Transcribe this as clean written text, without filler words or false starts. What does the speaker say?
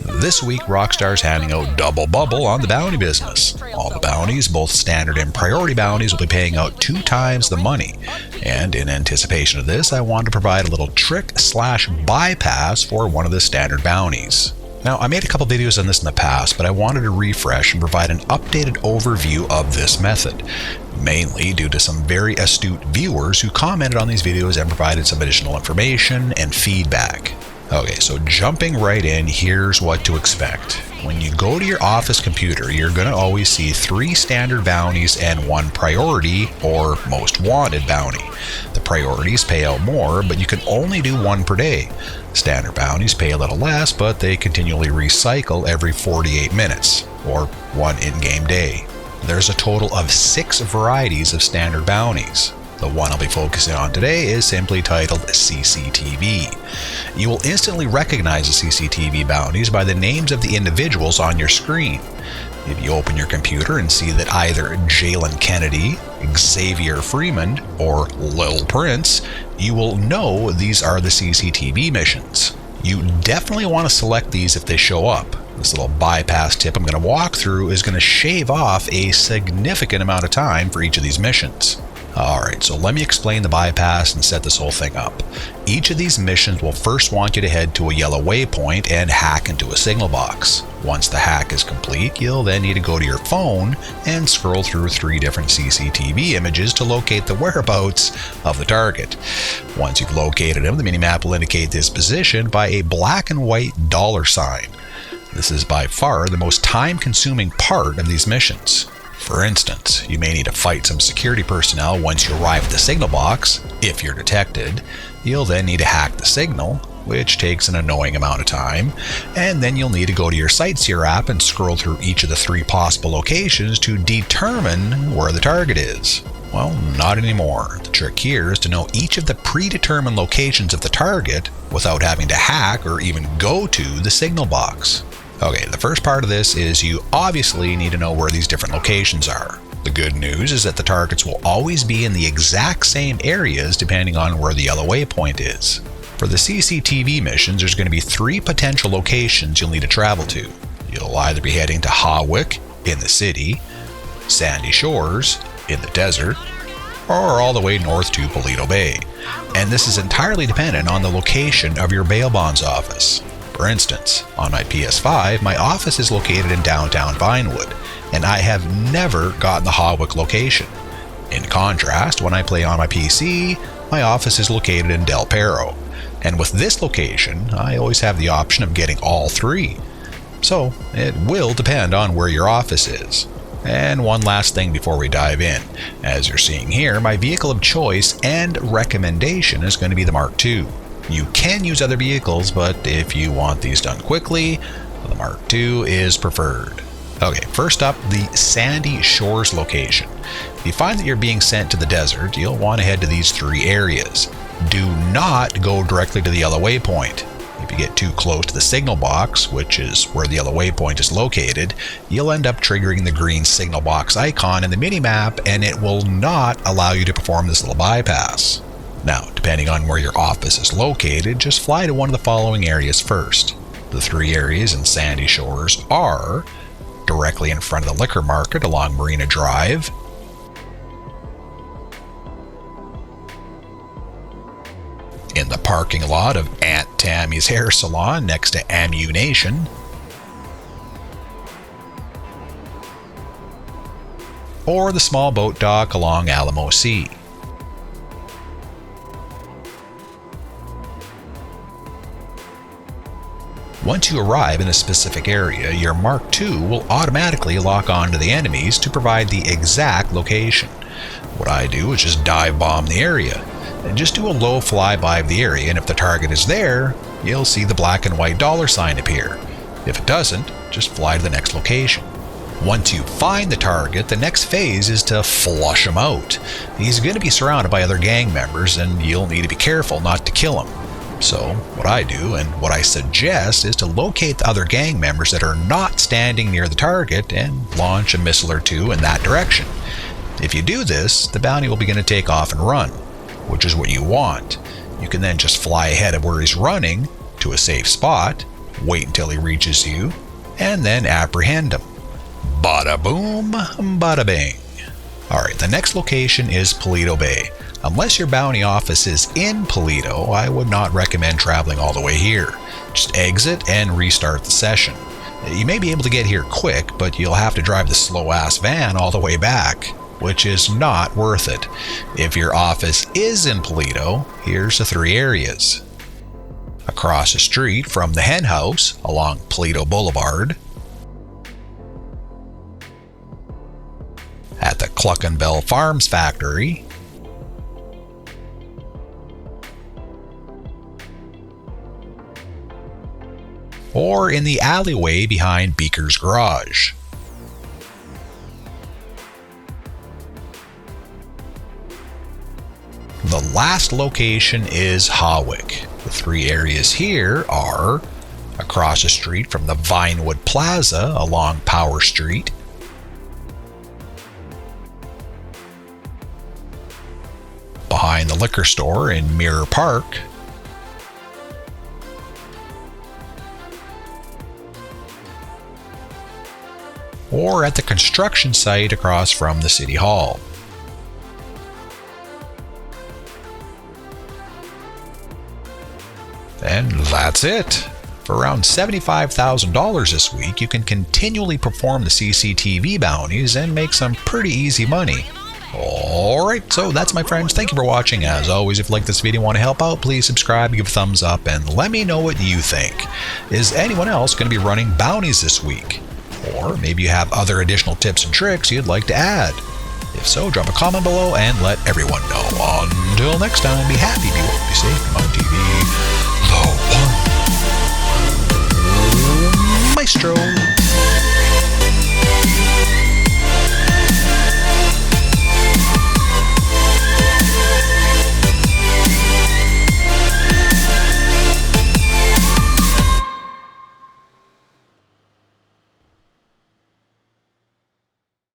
This week, Rockstar's handing out double bubble on the bounty business. All the bounties, both standard and priority bounties, will be paying out 2 times the money. And in anticipation of this, I wanted to provide a little trick/bypass for one of the standard bounties. Now, I made a couple videos on this in the past, but I wanted to refresh and provide an updated overview of this method, mainly due to some very astute viewers who commented on these videos and provided some additional information and feedback. Okay, so jumping right in, here's what to expect. When you go to your office computer, you're going to always see 3 standard bounties and 1 priority or most wanted bounty. The priorities pay out more, but you can only do 1 per day. Standard bounties pay a little less, but they continually recycle every 48 minutes, or 1 in-game day. There's a total of 6 varieties of standard bounties. The one I'll be focusing on today is simply titled CCTV. You will instantly recognize the CCTV bounties by the names of the individuals on your screen. If you open your computer and see that either Jalen Kennedy, Xavier Freeman, or Lil Prince, you will know these are the CCTV missions. You definitely want to select these if they show up. This little bypass tip I'm going to walk through is going to shave off a significant amount of time for each of these missions. Alright, so let me explain the bypass and set this whole thing up. Each of these missions will first want you to head to a yellow waypoint and hack into a signal box. Once the hack is complete, you'll then need to go to your phone and scroll through 3 different CCTV images to locate the whereabouts of the target. Once you've located him, the minimap will indicate this position by a black and white $sign. This is by far the most time-consuming part of these missions. For instance, you may need to fight some security personnel once you arrive at the signal box. If you're detected, you'll then need to hack the signal, which takes an annoying amount of time, and then you'll need to go to your Sightseer app and scroll through each of the 3 possible locations to determine where the target is. Well, not anymore. The trick here is to know each of the predetermined locations of the target without having to hack or even go to the signal box. Okay, the first part of this is you obviously need to know where these different locations are. The good news is that the targets will always be in the exact same areas depending on where the yellow waypoint is. For the CCTV missions, there's going to be 3 potential locations you'll need to travel to. You'll either be heading to Hawick in the city, Sandy Shores in the desert, or all the way north to Paleto Bay. And this is entirely dependent on the location of your bail bonds office. For instance, on my PS5, my office is located in downtown Vinewood, and I have never gotten the Hawick location. In contrast, when I play on my PC, my office is located in Del Perro, and with this location, I always have the option of getting all 3. So, it will depend on where your office is. And one last thing before we dive in. As you're seeing here, my vehicle of choice and recommendation is going to be the Mark II. You can use other vehicles, but if you want these done quickly, the Mark II is preferred. Okay, first up, the Sandy Shores location. If you find that you're being sent to the desert, you'll want to head to these 3 areas. Do not go directly to the yellow waypoint. If you get too close to the signal box, which is where the yellow waypoint is located, you'll end up triggering the green signal box icon in the minimap, and it will not allow you to perform this little bypass. Now, depending on where your office is located, just fly to one of the following areas first. The 3 areas in Sandy Shores are directly in front of the liquor market along Marina Drive, in the parking lot of Aunt Tammy's Hair Salon next to Ammu-Nation, or the small boat dock along Alamo Sea. Once you arrive in a specific area, your Mark II will automatically lock onto the enemies to provide the exact location. What I do is just dive bomb the area, and just do a low flyby of the area, and if the target is there, you'll see the black and white $sign appear. If it doesn't, just fly to the next location. Once you find the target, the next phase is to flush him out. He's going to be surrounded by other gang members, and you'll need to be careful not to kill him. So, what I do, and what I suggest, is to locate the other gang members that are not standing near the target and launch a missile or 2 in that direction. If you do this, the bounty will begin to take off and run, which is what you want. You can then just fly ahead of where he's running to a safe spot, wait until he reaches you, and then apprehend him. Bada boom, bada bing. Alright, the next location is Paleto Bay. Unless your bounty office is in Paleto, I would not recommend traveling all the way here. Just exit and restart the session. You may be able to get here quick, but you'll have to drive the slow-ass van all the way back, which is not worth it. If your office is in Paleto, here's the 3 areas. Across the street from the hen house along Paleto Boulevard, at the Cluckenbell Farms factory, or in the alleyway behind Beaker's garage. The last location is Hawick. The 3 areas here are across the street from the Vinewood Plaza along Power Street, behind the liquor store in Mirror Park, or at the construction site across from the City Hall. And that's it. For around $75,000 this week, you can continually perform the CCTV bounties and make some pretty easy money. Alright, so that's my friends. Thank you for watching. As always, if you like this video and want to help out, please subscribe, give a thumbs up, and let me know what you think. Is anyone else going to be running bounties this week? Or maybe you have other additional tips and tricks you'd like to add. If so, drop a comment below and let everyone know. Until next time, be happy, be well, be safe, be on TV.